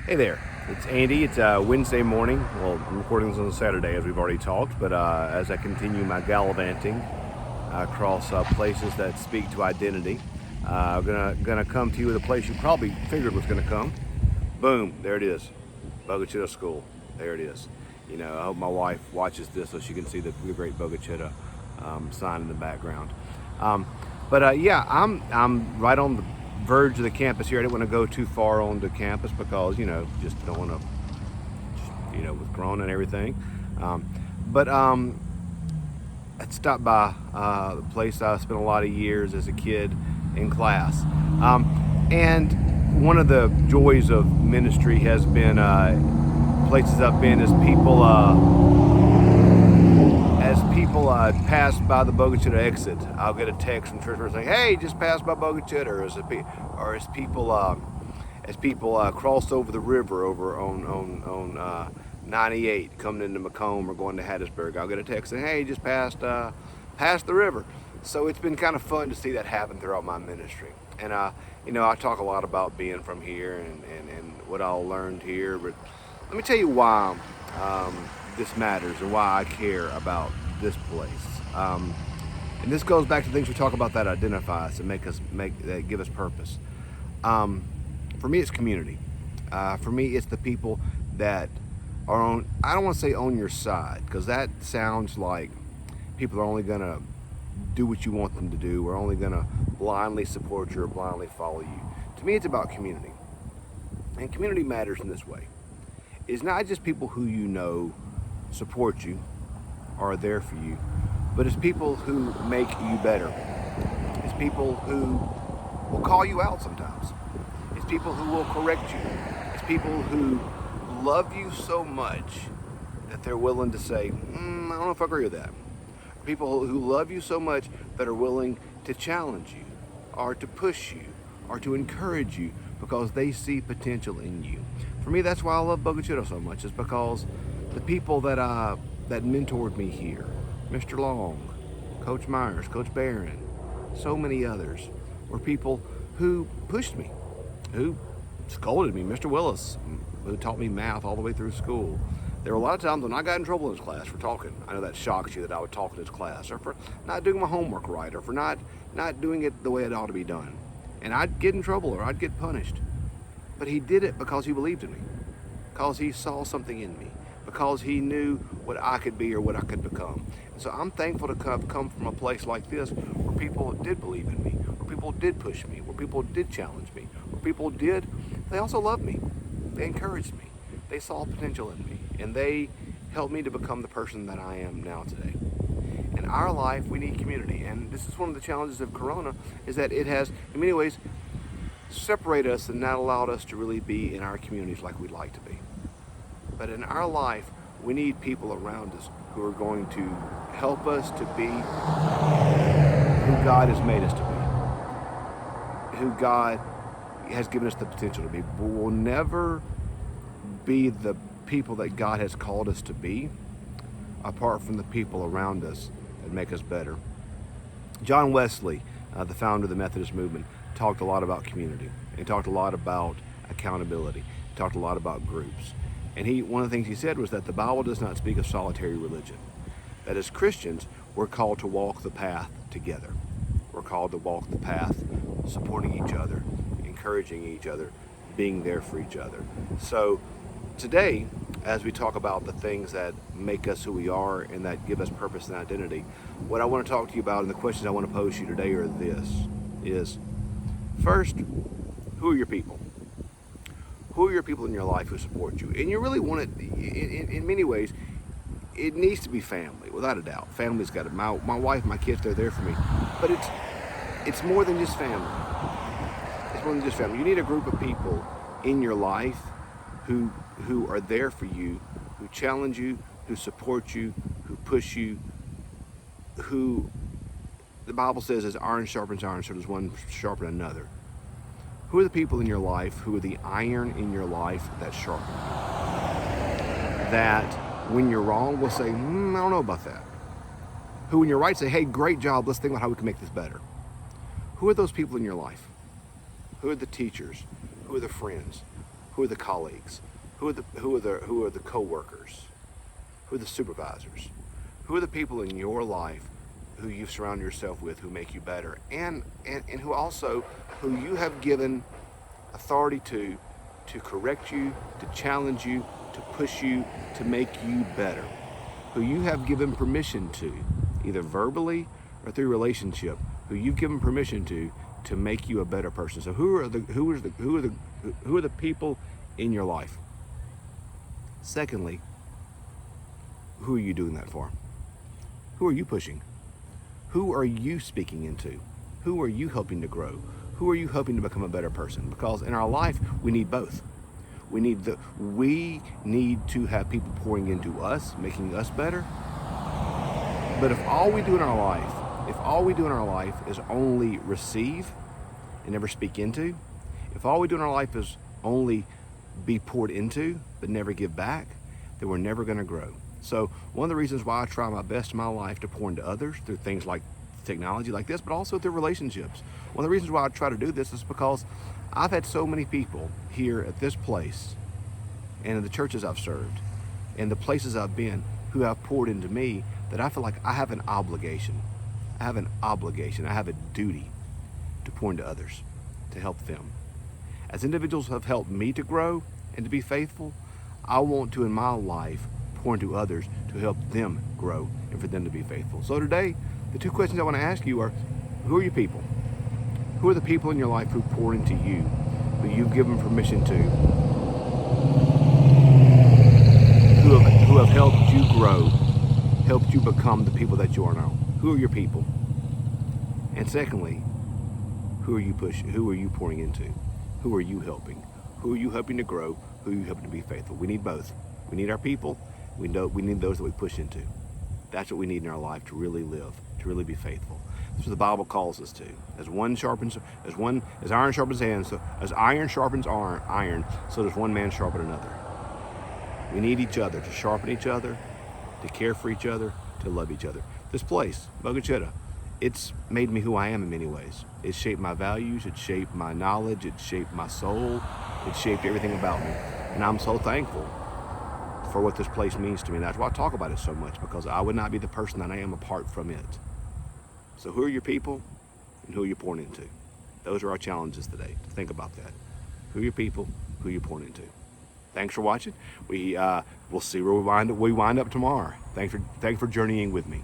Hey there, it's Andy. It's Wednesday morning. Well, I'm recording this on a Saturday, as we've already talked, but as I continue my gallivanting across places that speak to identity, I'm gonna come to you with a place you probably figured was gonna come. Boom, there it is, Bogue Chitto School. There it is. I hope my wife watches this so she can see the great Bogue Chitto sign in the background. Um, but yeah, I'm right on the verge of the campus here. I didn't want to go too far onto campus because just don't want to, with Corona and everything. But I stopped by the place I spent a lot of years as a kid in class, and one of the joys of ministry has been places I've been as people pass by the Bogue Chitto exit. I'll get a text from church saying, "Hey, just passed by Bogue Chitto," or as people cross over the river over on 98 coming into Macomb or going to Hattiesburg. I'll get a text saying, "Hey, just passed the river." So it's been kind of fun to see that happen throughout my ministry. And I talk a lot about being from here and what I learned here, but let me tell you why this matters and why I care about this place. And this goes back to things we talk about that identify us and that give us purpose. For me, it's community. For me, it's the people that are on. I don't want to say on your side because that sounds like people are only gonna do what you want them to do. Or only gonna blindly support you or blindly follow you. To me, it's about community, and community matters in this way. It's not just people who you know support you or are there for you, but it's people who make you better. It's people who will call you out sometimes. It's people who will correct you. It's people who love you so much that they're willing to say, I don't know if I agree with that. People who love you so much that are willing to challenge you or to push you or to encourage you because they see potential in you. For me, that's why I love Bogue Chitto so much, is because the people that mentored me here, Mr. Long, Coach Myers, Coach Barron, so many others, were people who pushed me, who scolded me. Mr. Willis, who taught me math all the way through school. There were a lot of times when I got in trouble in his class for talking. I know that shocks you that I would talk in his class, or for not doing my homework right, or for not doing it the way it ought to be done. And I'd get in trouble or I'd get punished. But he did it because he believed in me, because he saw something in me, because he knew what I could be or what I could become. And so I'm thankful to come from a place like this where people did believe in me, where people did push me, where people did challenge me, where people did, they also loved me. They encouraged me. They saw potential in me, and they helped me to become the person that I am now today. In our life, we need community, and this is one of the challenges of Corona, is that it has, in many ways, separated us and not allowed us to really be in our communities like we'd like to be. But in our life, we need people around us who are going to help us to be who God has made us to be, who God has given us the potential to be. But we'll never be the people that God has called us to be apart from the people around us that make us better. John Wesley, the founder of the Methodist movement, talked a lot about community. He talked a lot about accountability. He talked a lot about groups. And one of the things he said was that the Bible does not speak of solitary religion. That as Christians, we're called to walk the path together. We're called to walk the path supporting each other, encouraging each other, being there for each other. So today, as we talk about the things that make us who we are and that give us purpose and identity, what I want to talk to you about and the questions I want to pose to you today are is first, who are your people? Who are your people in your life who support you? And you really want it, in many ways, it needs to be family, without a doubt. Family's got it. My wife, my kids, they're there for me. But it's more than just family. It's more than just family. You need a group of people in your life who are there for you, who challenge you, who support you, who push you, who the Bible says as iron sharpens iron, so does one sharpen another. Who are the people in your life who are the iron in your life that sharpen you? That when you're wrong will say, I don't know about that. Who when you're right say, hey, great job, let's think about how we can make this better. Who are those people in your life? Who are the teachers? Who are the friends? Who are the colleagues? Who are the co-workers? Who are the supervisors? Who are the people in your life who you surround yourself with who make you better, and who also who you have given authority to correct you, to challenge you, to push you, to make you better, who you have given permission to, either verbally or through relationship, who you've given permission to make you a better person. So who are the people in your life? Secondly, who are you doing that for? Who are you pushing? Who are you speaking into? Who are you helping to grow? Who are you helping to become a better person? Because in our life, we need both. We need to have people pouring into us, making us better. But if all we do in our life is only receive and never speak into, if all we do in our life is only be poured into but never give back, then we're never going to grow. So one of the reasons why I try my best in my life to pour into others through things like technology like this, but also through relationships. One of the reasons why I try to do this is because I've had so many people here at this place and in the churches I've served and the places I've been who have poured into me that I feel like I have an obligation. I have a duty to pour into others, to help them. As individuals have helped me to grow and to be faithful, I want to in my life pour into others to help them grow and for them to be faithful. So today, the two questions I want to ask you are, who are your people? Who are the people in your life who pour into you, who you've given permission to, who have helped you grow, helped you become the people that you are now? Who are your people? And secondly, who are you pushing? Who are you pouring into? Who are you helping? Who are you helping to grow? Who are you helping to be faithful? We need both. We need our people. We need those that we push into. That's what we need in our life to really live, to really be faithful. That's what the Bible calls us to. As iron sharpens hand, so as iron sharpens iron, so does one man sharpen another. We need each other to sharpen each other, to care for each other, to love each other. This place, Bogue Chitto, it's made me who I am in many ways. It shaped my values, it shaped my knowledge, it shaped my soul, it shaped everything about me. And I'm so thankful for what this place means to me. And that's why I talk about it so much, because I would not be the person that I am apart from it. So who are your people and who are you pouring into? Those are our challenges today, to think about that. Who are your people, who are you pouring into? Thanks for watching. We'll see where we wind up tomorrow. Thanks for journeying with me.